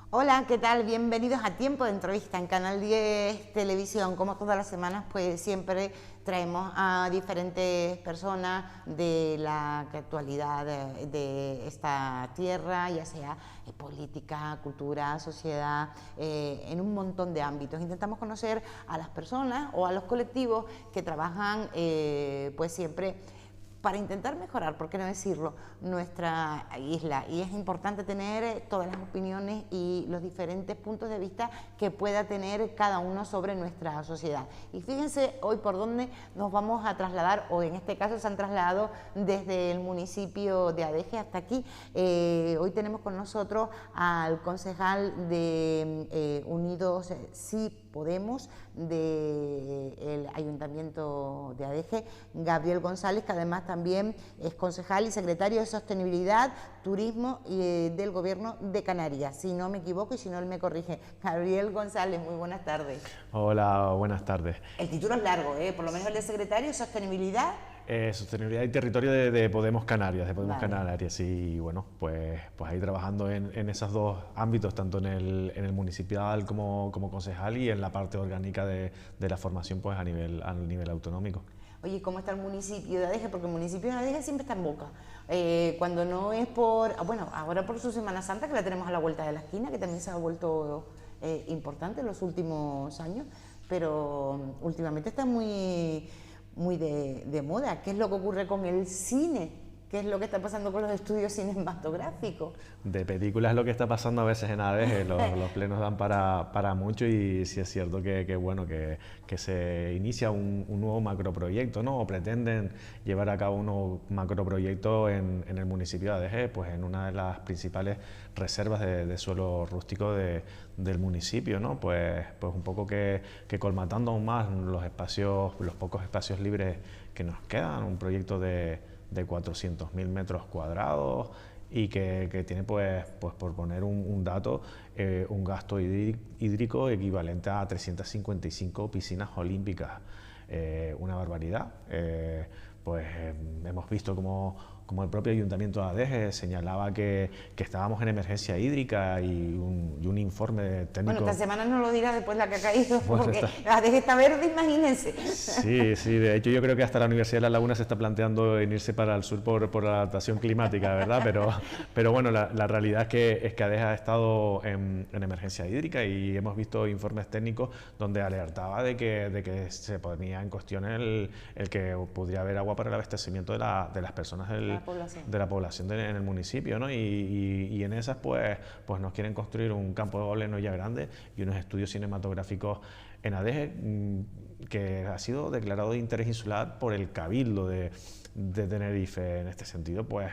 Hola, ¿qué tal? Bienvenidos a Tiempo de Entrevista en Canal 10 Televisión. Como todas las semanas, pues siempre traemos a diferentes personas de la actualidad de esta tierra, ya sea política, cultura, sociedad, en un montón de ámbitos. Intentamos conocer a las personas o a los colectivos que trabajan pues siempre para intentar mejorar, por qué no decirlo, nuestra isla. Y es importante tener todas las opiniones y los diferentes puntos de vista que pueda tener cada uno sobre nuestra sociedad. Y fíjense hoy por dónde nos vamos a trasladar, o en este caso se han trasladado desde el municipio de Adeje hasta aquí. Hoy tenemos con nosotros al concejal de Unidos Sí Podemos del Ayuntamiento de Adeje, Gabriel González, que además también es concejal y secretario de Sostenibilidad, Turismo del Gobierno de Canarias, si no me equivoco y si no él me corrige. Gabriel González, muy buenas tardes. Hola, buenas tardes. El título es largo, por lo menos el de secretario de Sostenibilidad. Sostenibilidad y territorio de Podemos Canarias, Vale. Canarias, y bueno, pues ahí trabajando en esos dos ámbitos, tanto en el municipal como concejal y en la parte orgánica de la formación pues a nivel autonómico. Oye, ¿cómo está el municipio de Adeje? Porque el municipio de Adeje siempre está en boca. Cuando no es por, bueno, ahora por su Semana Santa, que la tenemos a la vuelta de la esquina, que también se ha vuelto importante en los últimos años, pero últimamente está muy de moda. ¿Qué es lo que ocurre con el cine? ¿Qué es lo que está pasando con los estudios cinematográficos? De películas es lo que está pasando a veces en Adeje, los plenos dan para mucho, y sí es cierto que bueno, que se inicia un nuevo macroproyecto, ¿no? O pretenden llevar a cabo un nuevo macroproyecto en el municipio de Adeje, pues en una de las principales reservas de suelo rústico del municipio, ¿no? Pues un poco que colmatando aún más los pocos espacios libres que nos quedan, un proyecto de 400.000 metros cuadrados y que tiene pues por poner un dato, un gasto hídrico equivalente a 355 piscinas olímpicas, una barbaridad. Hemos visto como el propio Ayuntamiento de Adeje señalaba que estábamos en emergencia hídrica, y un informe técnico... Bueno, esta semana no lo dirá después la que ha caído, porque Adeje está verde, imagínense. Sí, de hecho yo creo que hasta la Universidad de La Laguna se está planteando en irse para el sur por la adaptación climática, ¿verdad? Pero bueno, la realidad es que Adeje ha estado en emergencia hídrica, y hemos visto informes técnicos donde alertaba de que se ponía en cuestión el que podría haber agua para el abastecimiento de las personas de la población en el municipio, ¿no? Y en esas pues nos quieren construir un campo de golf en Olla Grande y unos estudios cinematográficos en Adeje, que ha sido declarado de interés insular por el Cabildo de Tenerife. En este sentido, pues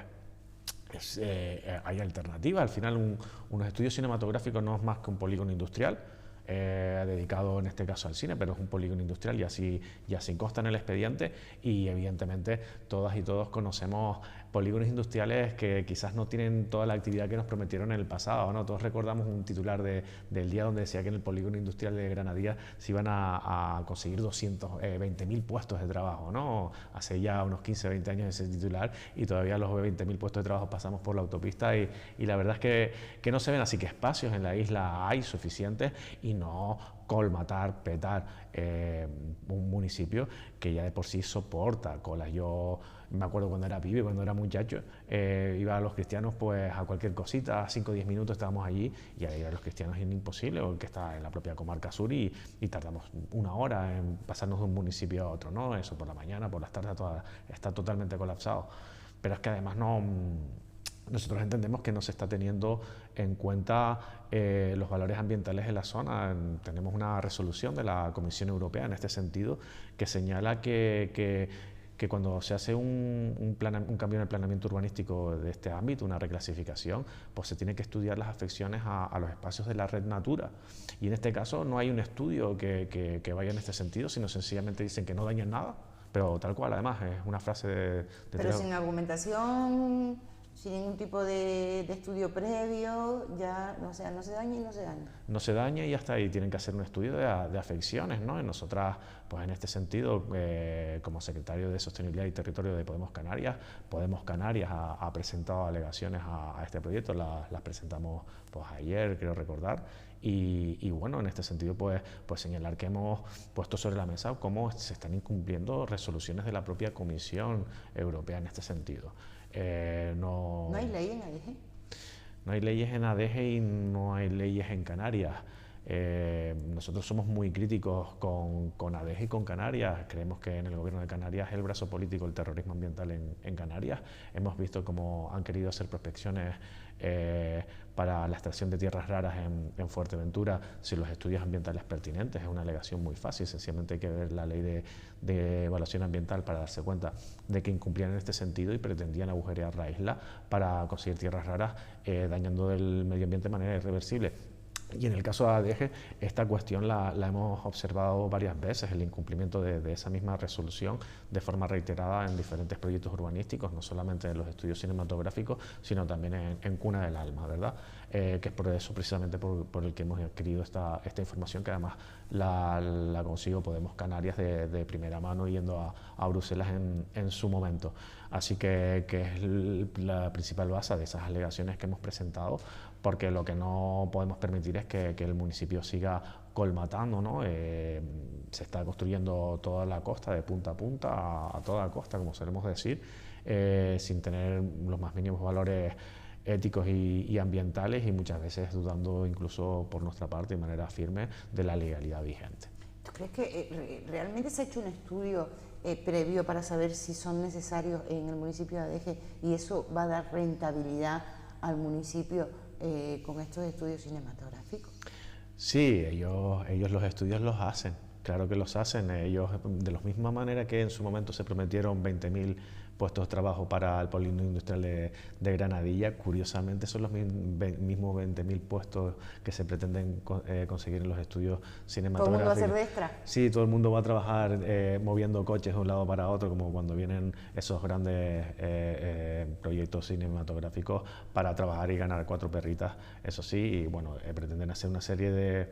hay alternativas. Al final unos estudios cinematográficos no es más que un polígono industrial, dedicado en este caso al cine, pero es un polígono industrial, y así consta en el expediente. Y evidentemente todas y todos conocemos polígonos industriales que quizás no tienen toda la actividad que nos prometieron en el pasado, ¿no? Todos recordamos un titular del día donde decía que en el polígono industrial de Granadilla se iban a conseguir 220.000 puestos de trabajo, ¿no? Hace ya unos 15, 20 años ese titular, y todavía los 20.000 puestos de trabajo pasamos por la autopista, y la verdad es que no se ven. Así que espacios en la isla hay suficientes, y no colmatar, petar un municipio que ya de por sí soporta colas. Yo me acuerdo cuando era pibe, cuando era muchacho, iba a Los Cristianos pues a cualquier cosita, 5 o 10 minutos estábamos allí, y a Los Cristianos es imposible, o el que está en la propia comarca sur, y tardamos una hora en pasarnos de un municipio a otro, ¿no? Eso por la mañana, por las tardes, está totalmente colapsado. Pero es que además nosotros entendemos que no se está teniendo en cuenta los valores ambientales de la zona. Tenemos una resolución de la Comisión Europea en este sentido que señala que que cuando se hace un cambio en el planeamiento urbanístico de este ámbito, una reclasificación, pues se tiene que estudiar las afecciones a los espacios de la red Natura. Y en este caso no hay un estudio que vaya en este sentido, sino sencillamente dicen que no dañan nada, pero tal cual, además, es una frase de pero sin argumentación, sin ningún tipo de estudio previo, ya no se daña y no se daña. No se daña y ya está ahí, tienen que hacer un estudio de afecciones, ¿no? Y nosotras, pues en este sentido, como secretario de Sostenibilidad y Territorio de Podemos Canarias ha presentado alegaciones a este proyecto, las presentamos pues ayer, creo recordar, y bueno, en este sentido, pues señalar que hemos puesto sobre la mesa cómo se están incumpliendo resoluciones de la propia Comisión Europea en este sentido. ¿No hay ley en ADG? No hay leyes en ADG y no hay leyes en Canarias. Nosotros somos muy críticos con ADG y con Canarias. Creemos que en el gobierno de Canarias es el brazo político del terrorismo ambiental en Canarias. Hemos visto cómo han querido hacer prospecciones para la extracción de tierras raras en Fuerteventura sin los estudios ambientales pertinentes. Es una alegación muy fácil, sencillamente hay que ver la ley de evaluación ambiental para darse cuenta de que incumplían en este sentido y pretendían agujerear la isla para conseguir tierras raras, dañando el medio ambiente de manera irreversible. Y en el caso de ADG, esta cuestión la hemos observado varias veces, el incumplimiento de esa misma resolución de forma reiterada en diferentes proyectos urbanísticos, no solamente en los estudios cinematográficos, sino también en Cuna del Alma, ¿verdad? Que es por eso precisamente por el que hemos adquirido esta información, que además la consigo Podemos Canarias de primera mano yendo a Bruselas en su momento. Así que es la principal base de esas alegaciones que hemos presentado, porque lo que no podemos permitir es que el municipio siga colmatando, ¿no? Se está construyendo toda la costa de punta a punta, a toda costa, como solemos decir, sin tener los más mínimos valores éticos y ambientales, y muchas veces dudando incluso por nuestra parte de manera firme de la legalidad vigente. ¿Tú crees que realmente se ha hecho un estudio previo para saber si son necesarios en el municipio de ADG y eso va a dar rentabilidad al municipio con estos estudios cinematográficos? Sí, ellos los estudios los hacen, claro que los hacen. Ellos, de la misma manera que en su momento se prometieron 20.000 puestos de trabajo para el polígono industrial de Granadilla, curiosamente son los mismos 20.000 puestos que se pretenden conseguir en los estudios cinematográficos. ¿Todo el mundo va a hacer de extra? Sí, todo el mundo va a trabajar moviendo coches de un lado para otro, como cuando vienen esos grandes proyectos cinematográficos para trabajar y ganar 4 perritas, eso sí, y bueno, pretenden hacer una serie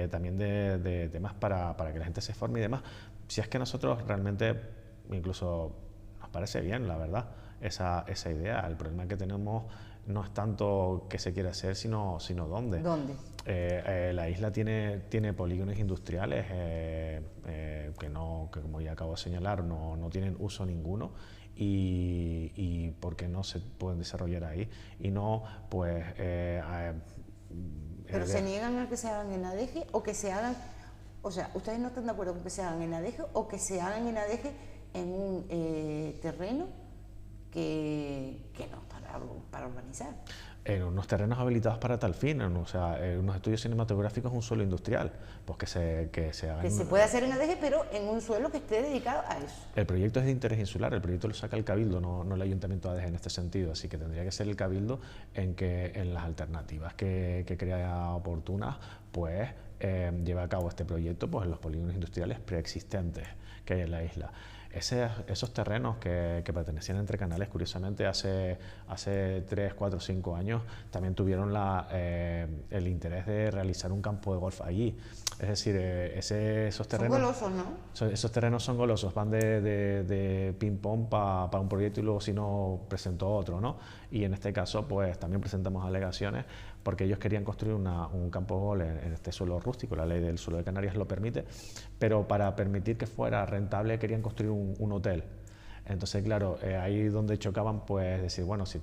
también de temas para que la gente se forme y demás. Si es que nosotros realmente, incluso nos parece bien, la verdad, esa idea. El problema que tenemos no es tanto qué se quiere hacer, sino dónde. ¿Dónde? La isla tiene polígonos industriales que como ya acabo de señalar, no tienen uso ninguno, y porque no se pueden desarrollar ahí, y no, pues... ¿Pero se niegan a que se hagan en ADG o que se hagan, o sea, ustedes no están de acuerdo con que se hagan en ADG o que se hagan en ADG en un terreno que no para urbanizar? En unos terrenos habilitados para tal fin, o sea, en unos estudios cinematográficos, un suelo industrial, pues que se hagan... Que se puede hacer en ADG, pero en un suelo que esté dedicado a eso. El proyecto es de interés insular, el proyecto lo saca el Cabildo, no el Ayuntamiento de ADG en este sentido, así que tendría que ser el Cabildo en las alternativas que crea oportunas, pues lleva a cabo este proyecto pues en los polígonos industriales preexistentes que hay en la isla. Esos terrenos que pertenecían a Entre Canales, curiosamente, hace 3, 4, 5 años, también tuvieron el interés de realizar un campo de golf allí. Es decir, esos terrenos... Son golosos, ¿no? Esos terrenos son golosos, van de ping-pong para un proyecto y luego si no presentó otro, ¿no? Y en este caso, pues también presentamos alegaciones porque ellos querían construir un campo de golf en este suelo rústico, la ley del suelo de Canarias lo permite, pero para permitir que fuera rentable querían construir un hotel. Entonces, claro, ahí donde chocaban, pues decir, bueno, si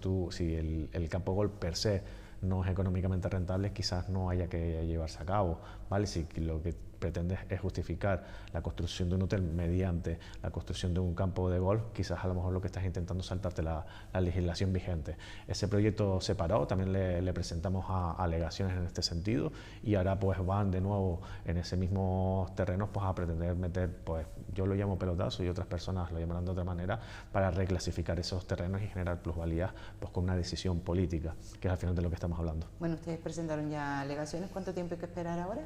el campo de golf per se no es económicamente rentable, quizás no haya que llevarse a cabo, ¿vale? Si lo que pretendes es justificar la construcción de un hotel mediante la construcción de un campo de golf, quizás a lo mejor lo que estás intentando es saltarte la legislación vigente. Ese proyecto se paró, también le presentamos alegaciones en este sentido y ahora pues van de nuevo en ese mismo terreno pues a pretender meter, pues yo lo llamo pelotazo y otras personas lo llamarán de otra manera, para reclasificar esos terrenos y generar plusvalías pues con una decisión política, que es al final de lo que estamos hablando. Bueno, ustedes presentaron ya alegaciones, ¿cuánto tiempo hay que esperar ahora?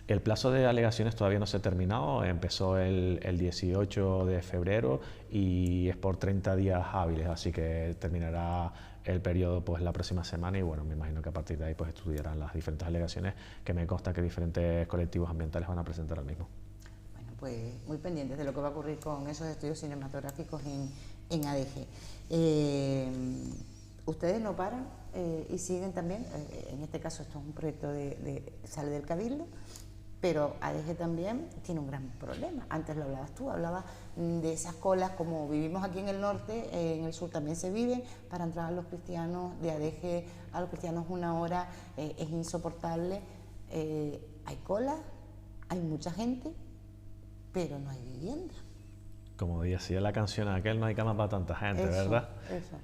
El plazo de alegaciones todavía no se ha terminado, empezó el 18 de febrero y es por 30 días hábiles, así que terminará el periodo pues la próxima semana y bueno, me imagino que a partir de ahí pues estudiarán las diferentes alegaciones que me consta que diferentes colectivos ambientales van a presentar al mismo. Bueno, pues muy pendientes de lo que va a ocurrir con esos estudios cinematográficos en ADG. Ustedes no paran y siguen también, en este caso esto es un proyecto sale del Cabildo, pero ADG también tiene un gran problema. Antes lo hablabas tú, hablabas de esas colas, como vivimos aquí en el norte, en el sur también se viven, para entrar a los cristianos, de ADG a los cristianos 1 hora, es insoportable. Hay colas, hay mucha gente, pero no hay vivienda. Como decía la canción aquel, no hay cama para tanta gente, Eso, ¿verdad? Eso.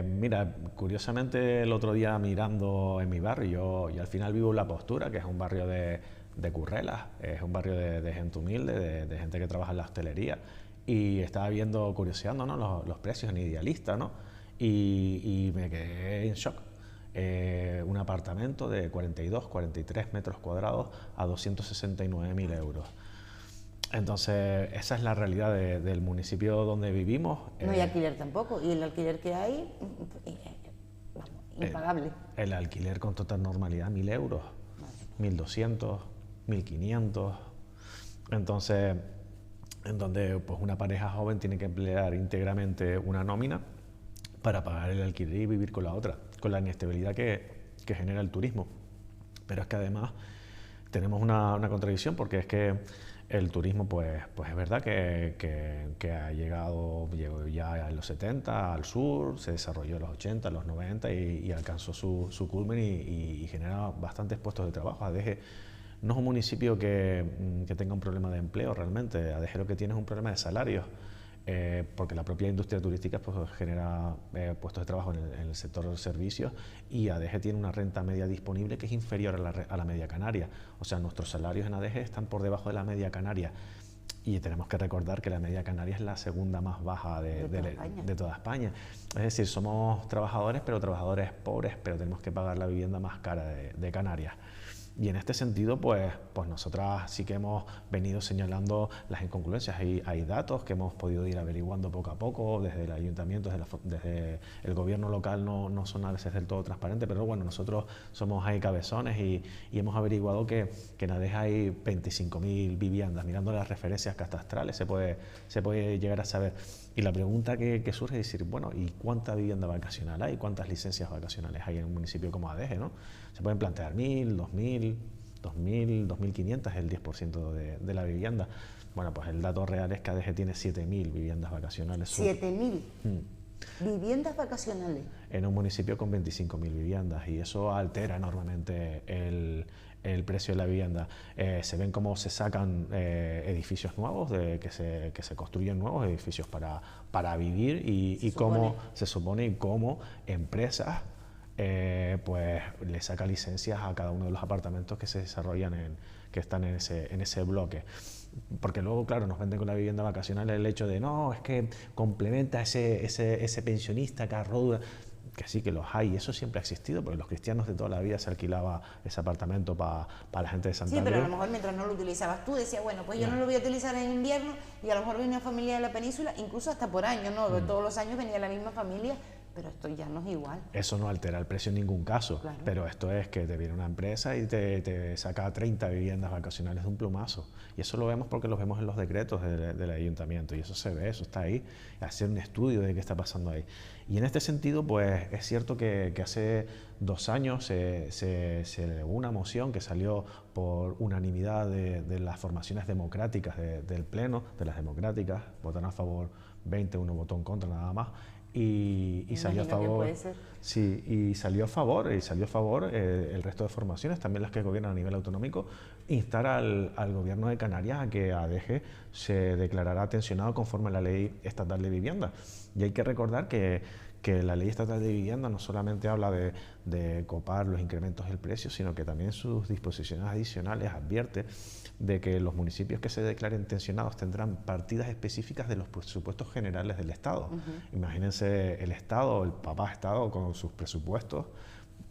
Mira, curiosamente el otro día mirando en mi barrio, yo al final vivo en La Postura, que es un barrio de currelas, es un barrio de gente humilde, de gente que trabaja en la hostelería, y estaba viendo, curioseando, ¿no? los precios en Idealista, ¿no? Y me quedé en shock. Un apartamento de 42, 43 metros cuadrados a 269.000 euros. Entonces, esa es la realidad del municipio donde vivimos. No hay alquiler tampoco, y el alquiler que hay, vamos, impagable. El alquiler con total normalidad, 1.000 euros, 1.200, 1.500. Entonces, en donde pues, una pareja joven tiene que emplear íntegramente una nómina para pagar el alquiler y vivir con la otra, con la inestabilidad que genera el turismo. Pero es que además tenemos una contradicción, porque es que el turismo, pues es verdad que llegó ya en los 70 al sur, se desarrolló en los 80, en los 90 y alcanzó su culmen y genera bastantes puestos de trabajo. ADG no es un municipio que tenga un problema de empleo realmente, ADG lo que tiene es un problema de salarios. Porque la propia industria turística pues, genera puestos de trabajo en el sector de los servicios, y ADG tiene una renta media disponible que es inferior a la media canaria. O sea, nuestros salarios en ADG están por debajo de la media canaria, y tenemos que recordar que la media canaria es la segunda más baja de toda España. Es decir, somos trabajadores, pero trabajadores pobres, pero tenemos que pagar la vivienda más cara de Canarias. Y en este sentido, pues nosotras sí que hemos venido señalando las incongruencias. Hay datos que hemos podido ir averiguando poco a poco desde el ayuntamiento, desde el gobierno local, no son a veces del todo transparentes, pero bueno, nosotros somos ahí cabezones y hemos averiguado que en ADG hay 25.000 viviendas. Mirando las referencias catastrales se puede llegar a saber. Y la pregunta que surge es decir, bueno, ¿y cuánta vivienda vacacional hay? ¿Cuántas licencias vacacionales hay en un municipio como ADG, ¿no? Se pueden plantear 1.000, 2.000, 2.000, 2.500, es el 10% de la vivienda. Bueno, pues el dato real es que ADG tiene 7.000 viviendas vacacionales. 7.000 viviendas vacacionales. En un municipio con 25.000 viviendas, y eso altera enormemente el precio de la vivienda. Se ven cómo se sacan edificios nuevos, que se construyen nuevos edificios para vivir, y cómo se supone y cómo empresas pues le saca licencias a cada uno de los apartamentos que se desarrollan que están en ese bloque. Porque luego, claro, nos venden con la vivienda vacacional el hecho de no, es que complementa ese pensionista que arroda. Que sí que los hay, eso siempre ha existido, porque los cristianos de toda la vida se alquilaba ese apartamento para la gente de Santa Cruz. Sí, pero a lo mejor mientras no lo utilizabas tú, decías, bueno, pues yo no lo voy a utilizar en invierno, y a lo mejor viene una familia de la península, incluso hasta por año, ¿no? Todos los años venía la misma familia, pero esto ya no es igual. Eso no altera el precio en ningún caso, claro. Pero esto es que te viene una empresa y te saca 30 viviendas vacacionales de un plumazo. Y eso lo vemos porque lo vemos en los decretos del ayuntamiento, y eso se ve, eso está ahí, hacer un estudio de qué está pasando ahí. Y en este sentido, pues es cierto que hace 2 años se elevó una moción que salió por unanimidad de las formaciones democráticas del Pleno, de las democráticas, votaron a favor 20, uno votó en contra nada más, y salió a favor. Puede ser. Sí, y salió a favor el resto de formaciones, también las que gobiernan a nivel autonómico, instar al gobierno de Canarias a que ADG se declarara tensionado conforme a la ley estatal de vivienda. Y hay que recordar que la ley estatal de vivienda no solamente habla de copar los incrementos del precio, sino que también sus disposiciones adicionales advierte de que los municipios que se declaren tensionados tendrán partidas específicas de los presupuestos generales del Estado. Imagínense el Estado, el papá Estado con sus presupuestos,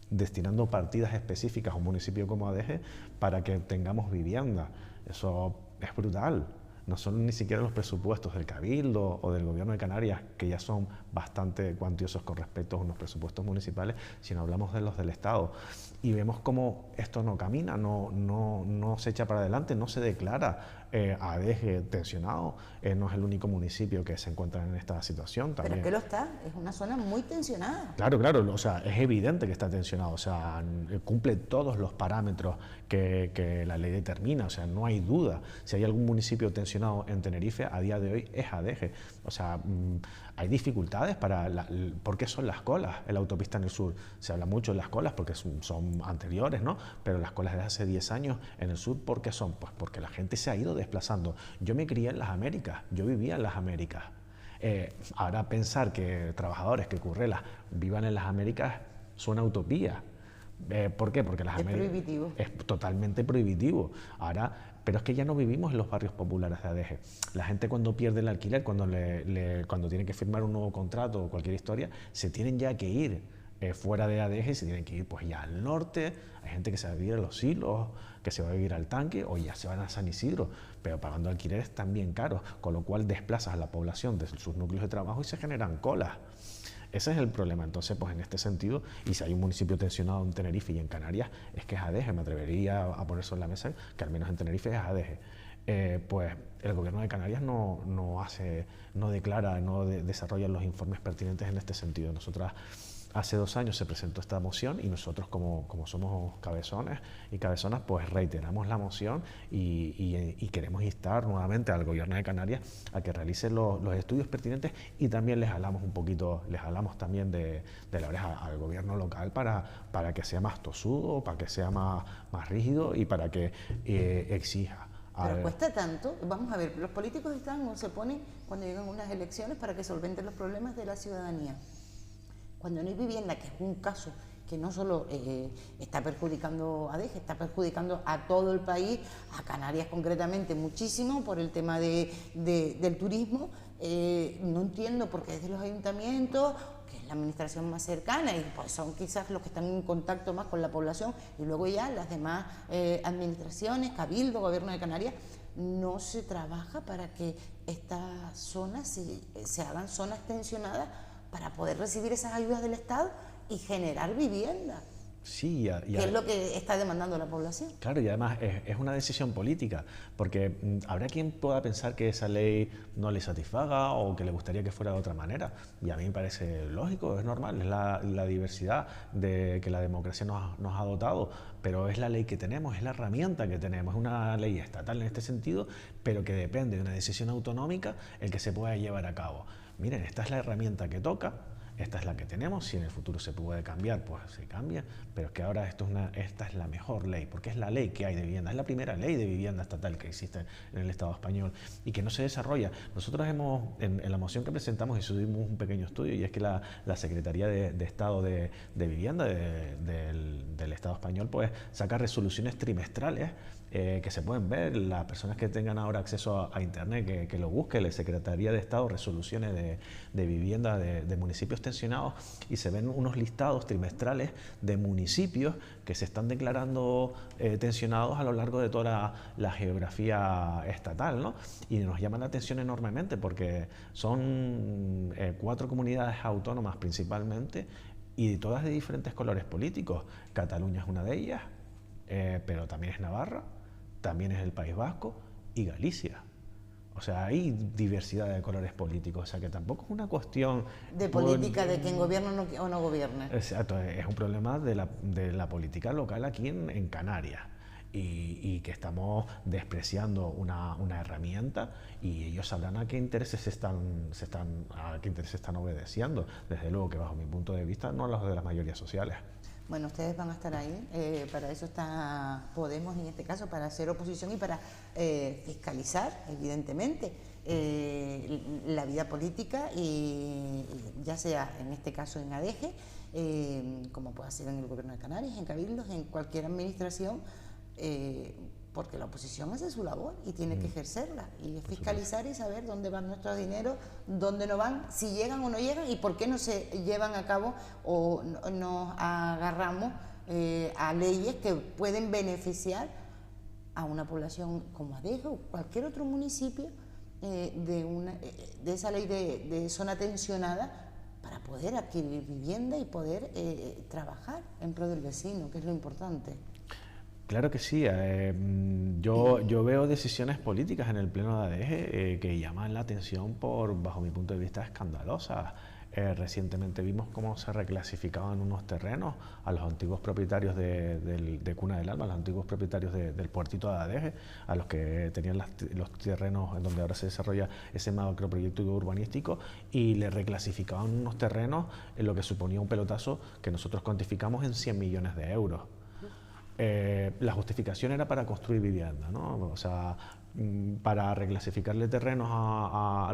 destinando partidas específicas a un municipio como ADG para que tengamos vivienda. Eso es brutal. No son ni siquiera los presupuestos del Cabildo o del Gobierno de Canarias, que ya son bastante cuantiosos con respecto a unos presupuestos municipales, sino hablamos de los del Estado. Y vemos cómo esto no camina, no se echa para adelante, no se declara ADG tensionado. No es el único municipio que se encuentra en esta situación. También. Pero que lo está, es una zona muy tensionada. Claro, o sea, es evidente que está tensionado, o sea, cumple todos los parámetros que la ley determina, o sea, no hay duda. Si hay algún municipio tensionado en Tenerife, a día de hoy es ADG. O sea, hay dificultades ¿por qué son las colas en la autopista en el sur? Se habla mucho de las colas porque son anteriores, ¿no? Pero las colas de hace 10 años en el sur, ¿por qué son? Pues porque la gente se ha ido desplazando. Yo me crié en las Américas, yo vivía en las Américas. Ahora pensar que trabajadores que Currela vivan en las Américas suena utopía. ¿Por qué? Porque las Américas prohibitivo. Es totalmente prohibitivo. Pero es que ya no vivimos en los barrios populares de ADG. La gente cuando pierde el alquiler, cuando tiene que firmar un nuevo contrato o cualquier historia, se tienen ya que ir fuera de ADG, se tienen que ir pues ya al norte. Hay gente que se va a vivir a Los Silos, que se va a vivir al Tanque, o ya se van a San Isidro, pero pagando alquileres también caros, con lo cual desplazas a la población de sus núcleos de trabajo y se generan colas. Ese es el problema. Entonces, pues en este sentido, y si hay un municipio tensionado en Tenerife y en Canarias, es que es ADG. Me atrevería a poner sobre la mesa que al menos en Tenerife es ADG. Pues el gobierno de Canarias no declara, no desarrolla los informes pertinentes en este sentido. Nosotras, hace 2 años se presentó esta moción y nosotros como somos cabezones y cabezonas, pues reiteramos la moción y queremos instar nuevamente al gobierno de Canarias a que realice los estudios pertinentes, y también les hablamos también de la oreja al gobierno local para que sea más tosudo, para que sea más rígido y para que exija. Pero cuesta tanto. Vamos a ver, los políticos se ponen cuando llegan unas elecciones para que solventen los problemas de la ciudadanía. Cuando no hay vivienda, que es un caso que no solo está perjudicando a ADG, está perjudicando a todo el país, a Canarias concretamente muchísimo por el tema del turismo. No entiendo por qué desde los ayuntamientos, que es la administración más cercana y pues son quizás los que están en contacto más con la población, y luego ya las demás administraciones, Cabildo, Gobierno de Canarias, no se trabaja para que estas zonas se hagan zonas tensionadas para poder recibir esas ayudas del Estado y generar vivienda. Sí, que es lo que está demandando la población. Claro, y además es una decisión política, porque habrá quien pueda pensar que esa ley no le satisfaga o que le gustaría que fuera de otra manera, y a mí me parece lógico, es normal, es la diversidad de que la democracia nos ha dotado, pero es la ley que tenemos, es la herramienta que tenemos, es una ley estatal en este sentido, pero que depende de una decisión autonómica el que se pueda llevar a cabo. Miren, esta es la herramienta que toca, esta es la que tenemos, si en el futuro se puede cambiar, pues se cambia, pero es que ahora esta es la mejor ley, porque es la ley que hay de vivienda, es la primera ley de vivienda estatal que existe en el Estado español y que no se desarrolla. Nosotros en la moción que presentamos hicimos un pequeño estudio, y es que la Secretaría de Estado de Vivienda del Estado español pues saca resoluciones trimestrales que se pueden ver. Las personas que tengan ahora acceso a internet, que lo busquen, la Secretaría de Estado, resoluciones de vivienda de municipios tensionados, y se ven unos listados trimestrales de municipios que se están declarando tensionados a lo largo de toda la geografía estatal, ¿no? Y nos llama la atención enormemente porque son 4 comunidades autónomas principalmente, y todas de diferentes colores políticos. Cataluña es una de ellas, pero también es Navarra, también es el País Vasco y Galicia. O sea, hay diversidad de colores políticos, o sea que tampoco es una cuestión de política de quien gobierna o no gobierna. Exacto, es un problema de la política local aquí en Canarias. y que estamos despreciando una herramienta, y ellos sabrán a qué intereses a qué intereses están obedeciendo. Desde luego que bajo mi punto de vista no a los de las mayorías sociales. Bueno, ustedes van a estar ahí, para eso está Podemos en este caso, para hacer oposición y para fiscalizar, evidentemente, la vida política, y ya sea en este caso en ADEGE, como puede ser en el Gobierno de Canarias, en cabildos, en cualquier administración, porque la oposición hace su labor y tiene que ejercerla, y fiscalizar y saber dónde van nuestros dineros, dónde no van, si llegan o no llegan, y por qué no se llevan a cabo o nos agarramos a leyes que pueden beneficiar a una población como Adeje o cualquier otro municipio, de esa ley de zona tensionada, para poder adquirir vivienda y poder trabajar en pro del vecino, que es lo importante. Claro que sí. Yo veo decisiones políticas en el Pleno de ADEGE que llaman la atención por, bajo mi punto de vista, escandalosas. Recientemente vimos cómo se reclasificaban unos terrenos a los antiguos propietarios de Cuna del Alma, a los antiguos propietarios del puertito de ADEGE, a los que tenían los terrenos en donde ahora se desarrolla ese macroproyecto urbanístico, y le reclasificaban unos terrenos en lo que suponía un pelotazo que nosotros cuantificamos en 100 millones de euros. La justificación era para construir vivienda, ¿no? O sea, para reclasificarle terrenos a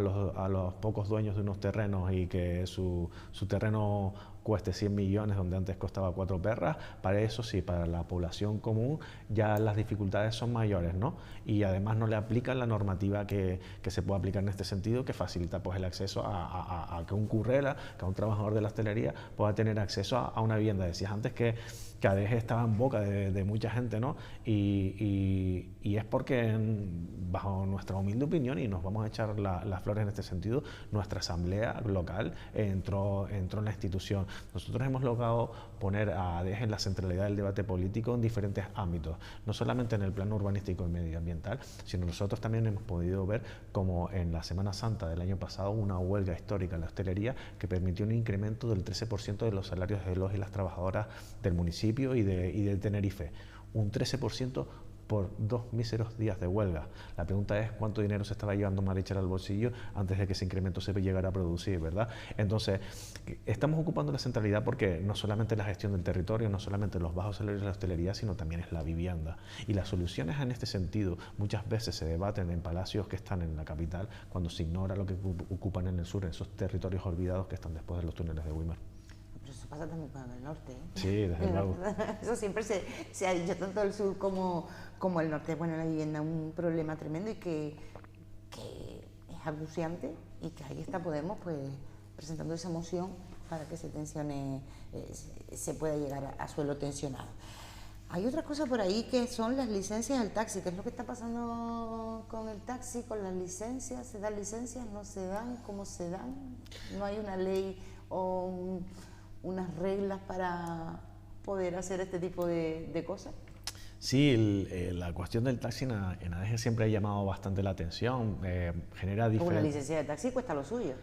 los pocos dueños de unos terrenos y que su terreno cueste 100 millones donde antes costaba 4 perras, para eso sí, para la población común ya las dificultades son mayores, ¿no? Y además no le aplican la normativa que se puede aplicar en este sentido, que facilita pues el acceso a que un currela, que un trabajador de la hostelería pueda tener acceso a una vivienda. Decías antes que ADEGE estaba en boca de mucha gente, ¿no? Y es porque, bajo nuestra humilde opinión, y nos vamos a echar las flores en este sentido, nuestra asamblea local entró en la institución. Nosotros hemos logrado poner a ADEGE en la centralidad del debate político en diferentes ámbitos, no solamente en el plano urbanístico y medioambiental, sino nosotros también hemos podido ver como en la Semana Santa del año pasado una huelga histórica en la hostelería que permitió un incremento del 13% de los salarios de los y las trabajadoras del municipio y de Tenerife, un 13% por 2 míseros días de huelga. La pregunta es cuánto dinero se estaba llevando Marichel al bolsillo antes de que ese incremento se llegara a producir, ¿verdad? Entonces, estamos ocupando la centralidad porque no solamente la gestión del territorio, no solamente los bajos salarios de la hostelería, sino también es la vivienda. Y las soluciones en este sentido muchas veces se debaten en palacios que están en la capital, cuando se ignora lo que ocupan en el sur, en esos territorios olvidados que están después de los túneles de Weimar. Pero eso pasa también con el norte, ¿eh? Sí, desde luego. Eso siempre se ha dicho, tanto el sur como el norte. Bueno, la vivienda es un problema tremendo y que es acuciante, y que ahí está Podemos pues presentando esa moción para que se tensione, se pueda llegar a suelo tensionado. Hay otra cosa por ahí que son las licencias del taxi. ¿Qué es lo que está pasando con el taxi, con las licencias? ¿Se dan licencias? ¿No se dan? ¿Cómo se dan? ¿No hay una ley o unas reglas para poder hacer este tipo de cosas? Sí, la cuestión del taxi en ADEGE siempre ha llamado bastante la atención. Genera Una licencia de taxi cuesta lo suyo.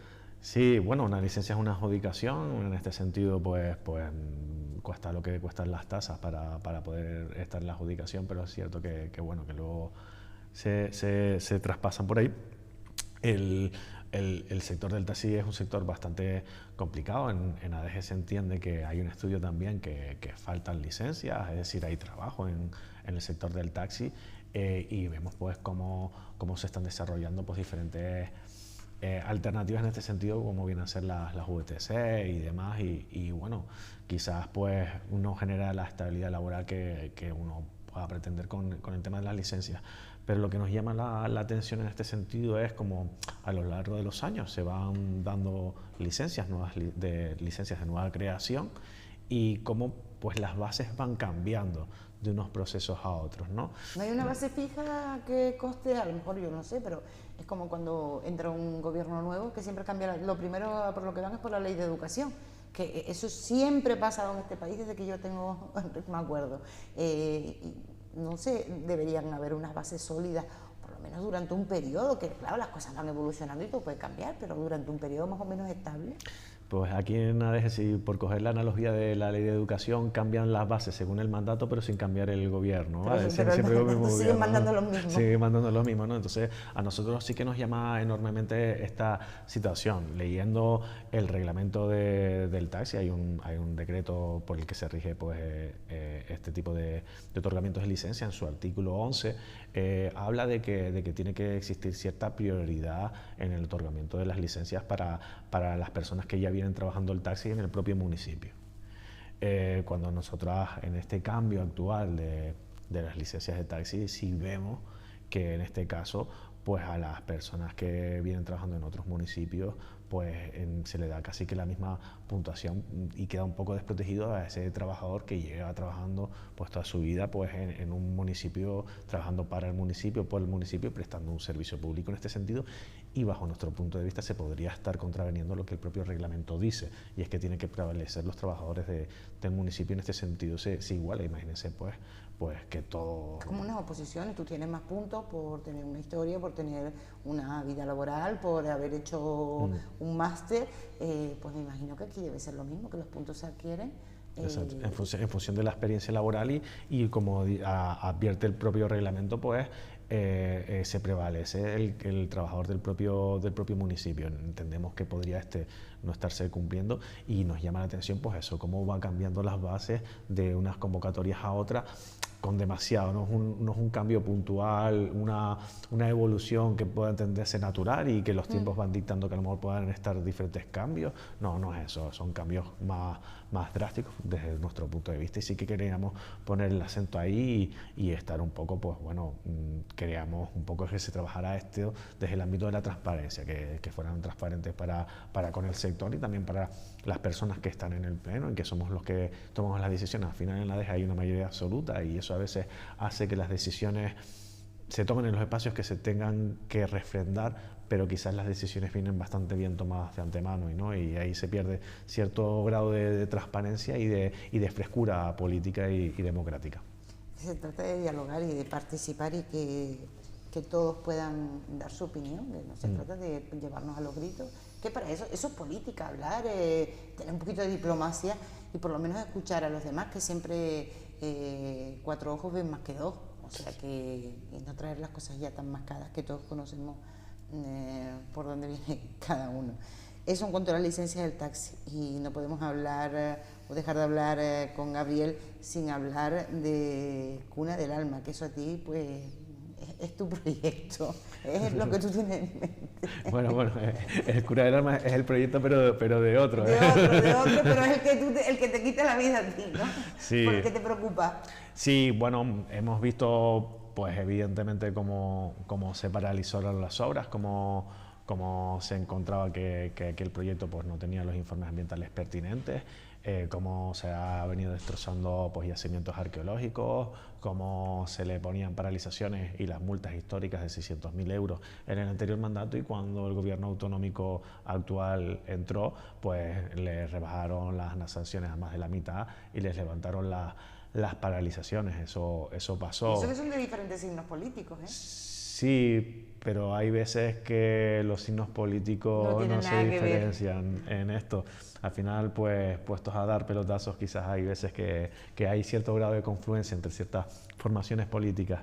Sí, bueno, una licencia es una adjudicación. En este sentido, pues cuesta lo que cuestan las tasas para poder estar en la adjudicación, pero es cierto que luego se traspasan por ahí. El sector del taxi es un sector bastante complicado. En ADEGE se entiende que hay un estudio también que faltan licencias, es decir, hay trabajo en el sector del taxi, y vemos pues cómo se están desarrollando pues diferentes alternativas en este sentido, como vienen a ser las VTC y demás, y bueno, quizás pues uno genera la estabilidad laboral que uno pueda pretender con el tema de las licencias. Pero lo que nos llama la atención en este sentido es como a lo largo de los años se van dando licencias de nueva creación, y cómo pues las bases van cambiando de unos procesos a otros, ¿no? No hay una base fija que coste, a lo mejor yo no sé, pero es como cuando entra un gobierno nuevo que siempre cambia. Lo primero por lo que van es por la ley de educación, que eso siempre ha pasado en este país desde que yo me acuerdo. No sé, deberían haber unas bases sólidas, por lo menos durante un periodo, que claro, las cosas van evolucionando y todo puede cambiar, pero durante un periodo más o menos estable. Pues aquí en ADG, si por coger la analogía de la ley de educación, cambian las bases según el mandato, pero sin cambiar el gobierno, ¿vale? Pero Siempre el mismo siguen gobierno, mandando ¿no? los mismos. Sigue mandando lo mismo, ¿no? Entonces, a nosotros sí que nos llama enormemente esta situación. Leyendo el reglamento del taxi, hay un decreto por el que se rige pues, este tipo de otorgamientos de licencia. En su artículo 11 habla de que tiene que existir cierta prioridad en el otorgamiento de las licencias para las personas que ya vienen trabajando el taxi en el propio municipio. Cuando nosotros en este cambio actual de las licencias de taxi, sí vemos que en este caso pues a las personas que vienen trabajando en otros municipios pues se le da casi que la misma puntuación y queda un poco desprotegido a ese trabajador que llega trabajando pues toda su vida pues en un municipio, trabajando para el municipio, por el municipio, prestando un servicio público en este sentido, y bajo nuestro punto de vista se podría estar contraveniendo lo que el propio reglamento dice, y es que tiene que prevalecer los trabajadores del municipio en este sentido. Se iguala, imagínense pues que todo... Es como unas oposiciones, tú tienes más puntos por tener una historia, por tener una vida laboral, por haber hecho un máster, pues me imagino que aquí debe ser lo mismo, que los puntos se adquieren. Exacto. En función de la experiencia laboral y como advierte el propio reglamento, pues se prevalece el trabajador del propio municipio. Entendemos que podría no estarse cumpliendo y nos llama la atención pues eso, cómo va cambiando las bases de unas convocatorias a otras con demasiado, no es un cambio puntual, una evolución que pueda entenderse natural y que los tiempos van dictando que a lo mejor puedan estar diferentes cambios. No es eso, son cambios más drásticos desde nuestro punto de vista, y sí que queríamos poner el acento ahí y estar un poco, pues bueno, queríamos un poco que se trabajara esto desde el ámbito de la transparencia, que fueran transparentes para con el sector y también para las personas que están en el pleno y que somos los que tomamos las decisiones. Al final en la ADG hay una mayoría absoluta y eso a veces hace que las decisiones se tomen en los espacios que se tengan que refrendar, pero quizás las decisiones vienen bastante bien tomadas de antemano, ¿no? Y ahí se pierde cierto grado de transparencia y de frescura política y democrática. Se trata de dialogar y de participar y que todos puedan dar su opinión, que no se trata de llevarnos a los gritos, que para eso es política, hablar, tener un poquito de diplomacia y por lo menos escuchar a los demás, que siempre 4 ojos ven más que 2, o sea que y no traer las cosas ya tan mascadas que todos conocemos por dónde viene cada uno. Eso en cuanto a las licencias del taxi, y no podemos hablar o dejar de hablar con Gabriel sin hablar de Cuna del Alma, que eso a ti pues es tu proyecto, es lo que tú tienes en mente. Bueno, el Cuna del Alma es el proyecto, pero de otro. De otro, pero es el que te quita la vida a ti, ¿no? Sí. ¿Por qué te preocupa? Sí, bueno, hemos visto, pues evidentemente, cómo se paralizaron las obras, cómo se encontraba que el proyecto pues, no tenía los informes ambientales pertinentes, cómo se ha venido destrozando pues, yacimientos arqueológicos, cómo se le ponían paralizaciones y las multas históricas de 600.000 euros en el anterior mandato, y cuando el gobierno autonómico actual entró, pues le rebajaron las sanciones a más de la mitad y les levantaron las paralizaciones. Eso pasó. Eso que son de diferentes signos políticos, ¿eh? Sí, pero hay veces que los signos políticos no se diferencian en esto. Al final, pues puestos a dar pelotazos, quizás hay veces que hay cierto grado de confluencia entre ciertas formaciones políticas.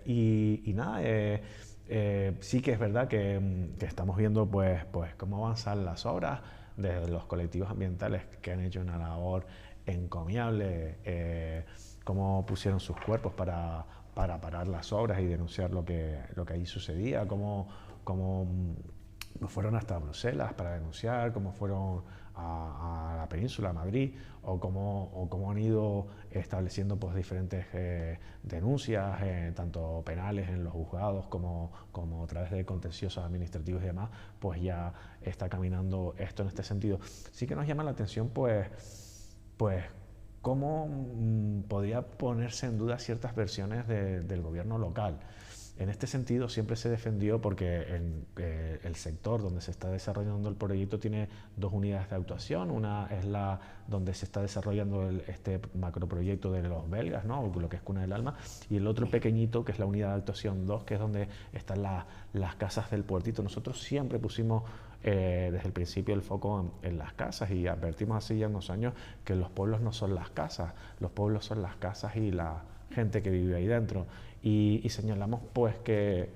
Y nada, sí que es verdad que estamos viendo pues cómo avanzan las obras desde los colectivos ambientales que han hecho una labor encomiable, cómo pusieron sus cuerpos para parar las obras y denunciar lo que ahí sucedía, cómo fueron hasta Bruselas para denunciar, cómo fueron a la península, a Madrid, o cómo han ido estableciendo pues, diferentes denuncias, tanto penales en los juzgados como a través de contenciosos administrativos y demás, pues ya está caminando esto en este sentido. Sí que nos llama la atención pues cómo podría ponerse en duda ciertas versiones del gobierno local. En este sentido siempre se defendió porque el sector donde se está desarrollando el proyecto tiene 2 unidades de actuación. Una es la donde se está desarrollando este macroproyecto de los belgas, ¿no? Lo que es Cuna del Alma, y el otro pequeñito que es la unidad de actuación 2, que es donde están las casas del puertito. Nosotros siempre pusimos desde el principio el foco en las casas, y advertimos hace ya unos años que los pueblos no son las casas, los pueblos son las casas y la gente que vive ahí dentro. Y señalamos pues que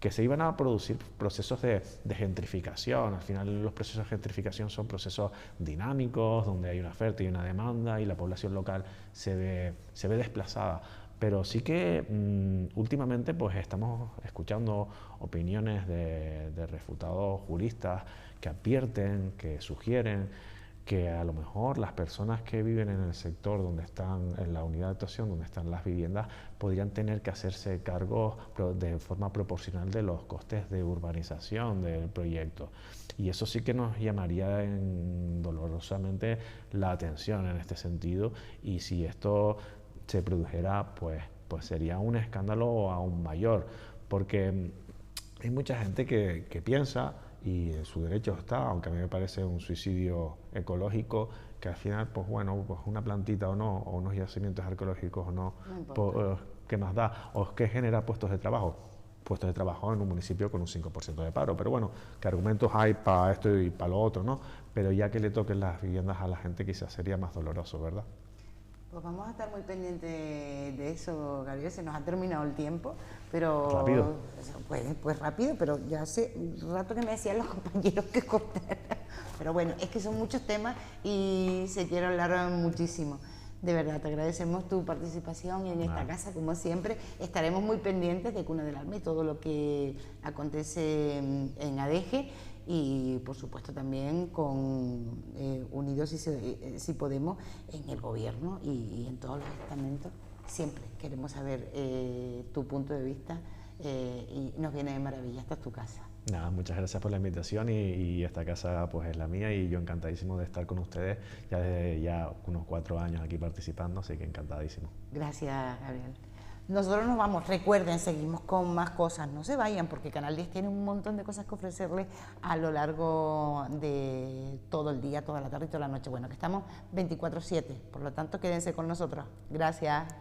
se iban a producir procesos de gentrificación. Al final los procesos de gentrificación son procesos dinámicos, donde hay una oferta y una demanda y la población local se ve desplazada. Pero sí que últimamente pues estamos escuchando opiniones de refutados juristas que advierten, que sugieren que a lo mejor las personas que viven en el sector donde están, en la unidad de actuación donde están las viviendas, podrían tener que hacerse cargo de forma proporcional de los costes de urbanización del proyecto. Y eso sí que nos llamaría dolorosamente la atención en este sentido, y si esto se produjera, pues sería un escándalo aún mayor, porque hay mucha gente que piensa, y en su derecho está, aunque a mí me parece un suicidio ecológico, que al final, pues bueno, pues una plantita o no, o unos yacimientos arqueológicos o no, pues, ¿qué más da? ¿O qué genera puestos de trabajo? Puestos de trabajo en un municipio con un 5% de paro. Pero bueno, ¿qué argumentos hay para esto y para lo otro, no? Pero ya que le toquen las viviendas a la gente, quizás sería más doloroso, ¿verdad? Pues vamos a estar muy pendientes de eso, Gabriel. Se nos ha terminado el tiempo, pero... Rápido. Pues rápido, pero ya hace un rato que me decían los compañeros que cortara. Pero bueno, es que son muchos temas y se quiere hablar muchísimo. De verdad, te agradecemos tu participación en esta casa, como siempre. Estaremos muy pendientes de Cuna del Alma y todo lo que acontece en ADEGE. Y por supuesto también con Unidos si Podemos en el gobierno y en todos los estamentos. Siempre queremos saber tu punto de vista y nos viene de maravilla. Esta es tu casa. Nada, muchas gracias por la invitación, y esta casa pues es la mía, y yo encantadísimo de estar con ustedes ya desde ya unos 4 años aquí participando, así que encantadísimo. Gracias, Gabriel. Nosotros nos vamos, recuerden, seguimos con más cosas, no se vayan porque Canal 10 tiene un montón de cosas que ofrecerles a lo largo de todo el día, toda la tarde y toda la noche. Bueno, que estamos 24/7, por lo tanto quédense con nosotros. Gracias.